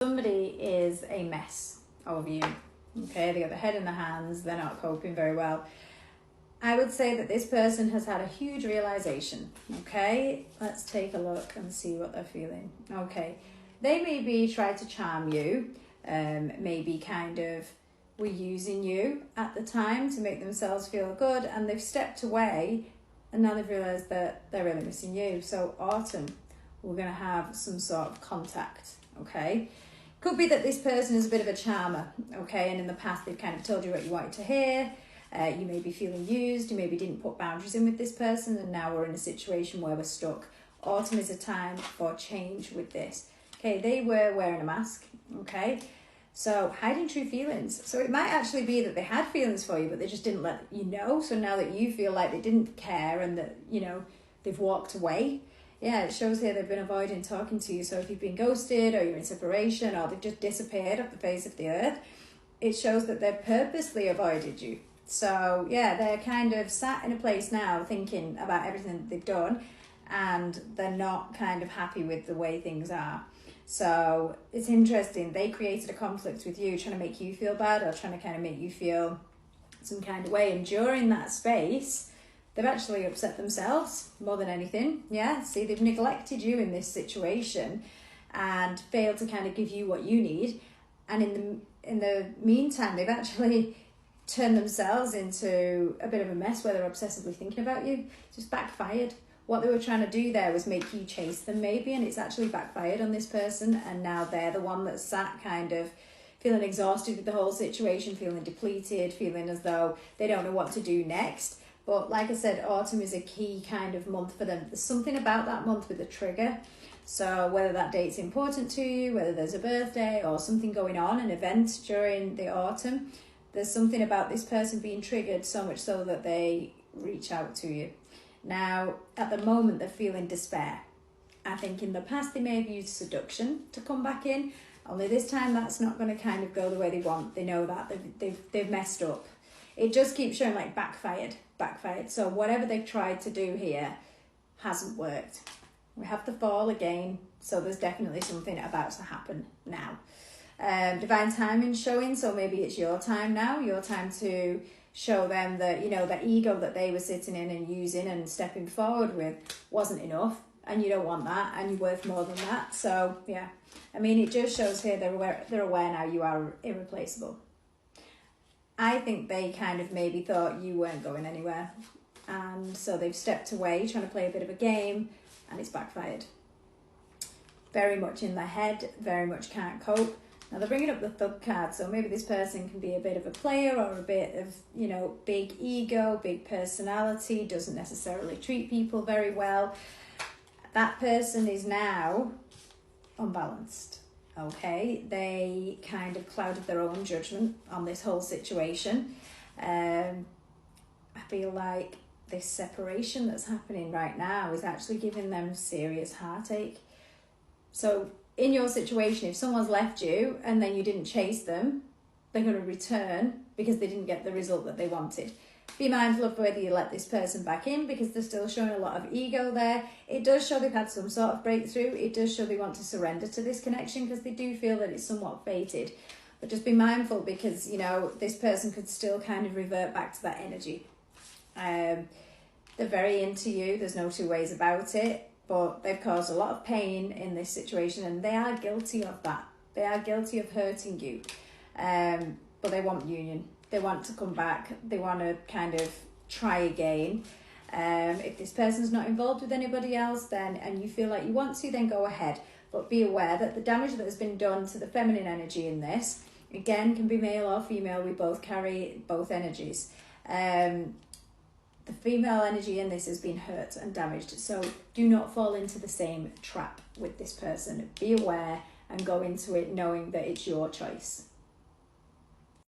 Somebody is a mess of you, okay? They got the head in the hands, they're not coping very well. I would say that this person has had a huge realization, okay? Let's take a look and see what they're feeling. Okay, they maybe tried to charm you, maybe kind of were using you at the time to make themselves feel good, and they've stepped away and now they've realized that they're really missing you. So autumn, we're going to have some sort of contact, okay? Could be that this person is a bit of a charmer, okay? And in the past, they've kind of told you what you wanted to hear. You may be feeling used. You maybe didn't put boundaries in with this person, and now we're in a situation where we're stuck. Autumn is a time for change with this. Okay, they were wearing a mask, okay? So hiding true feelings. So it might actually be that they had feelings for you, but they just didn't let you know. So now that you feel like they didn't care and that, you know, they've walked away. Yeah, it shows here they've been avoiding talking to you. So if you've been ghosted or you're in separation or they've just disappeared off the face of the earth, it shows that they've purposely avoided you. So yeah, they're kind of sat in a place now thinking about everything that they've done, and they're not kind of happy with the way things are. So it's interesting, they created a conflict with you, trying to make you feel bad or trying to kind of make you feel some kind of way. And during that space, they've actually upset themselves more than anything. Yeah, see, they've neglected you in this situation and failed to kind of give you what you need. And in the meantime, they've actually turned themselves into a bit of a mess where they're obsessively thinking about you. It's just backfired. What they were trying to do there was make you chase them maybe, and it's actually backfired on this person, and now they're the one that's sat kind of feeling exhausted with the whole situation, feeling depleted, feeling as though they don't know what to do next. But like I said, autumn is a key kind of month for them. There's something about that month with a trigger. So whether that date's important to you, whether there's a birthday or something going on, an event during the autumn, there's something about this person being triggered so much so that they reach out to you. Now, at the moment, they're feeling despair. I think in the past, they may have used seduction to come back in. Only this time, that's not going to kind of go the way they want. They know that. They've messed up. It just keeps showing like backfired. So whatever they've tried to do here hasn't worked. We have the fall again. So there's definitely something about to happen now. Divine timing showing. So maybe it's your time now. Your time to show them that, you know, that ego that they were sitting in and using and stepping forward with wasn't enough, and you don't want that, and you're worth more than that. So yeah, I mean, it just shows here they're aware now you are irreplaceable. I think they kind of maybe thought you weren't going anywhere, and so they've stepped away trying to play a bit of a game, and it's backfired. Very much in their head, very much can't cope. Now they're bringing up the Thug card, so maybe this person can be a bit of a player or a bit of, you know, big ego, big personality, doesn't necessarily treat people very well. That person is now unbalanced, okay? They kind of clouded their own judgment on this whole situation. I feel like this separation that's happening right now is actually giving them serious heartache. So in your situation, if someone's left you and then you didn't chase them, they're going to return because they didn't get the result that they wanted. Be mindful of whether you let this person back in, because they're still showing a lot of ego there. It does show they've had some sort of breakthrough. It does show they want to surrender to this connection because they do feel that it's somewhat fated. But just be mindful because, you know, this person could still kind of revert back to that energy. They're very into you. There's no two ways about it. But they've caused a lot of pain in this situation, and they are guilty of that. They are guilty of hurting you. But they want union. They want to come back. They want to kind of try again. If this person's not involved with anybody else, then, and you feel like you want to, then go ahead. But be aware that the damage that has been done to the feminine energy in this, again, can be male or female. We both carry both energies. The female energy in this has been hurt and damaged, so do not fall into the same trap with this person. Be aware and go into it knowing that it's your choice.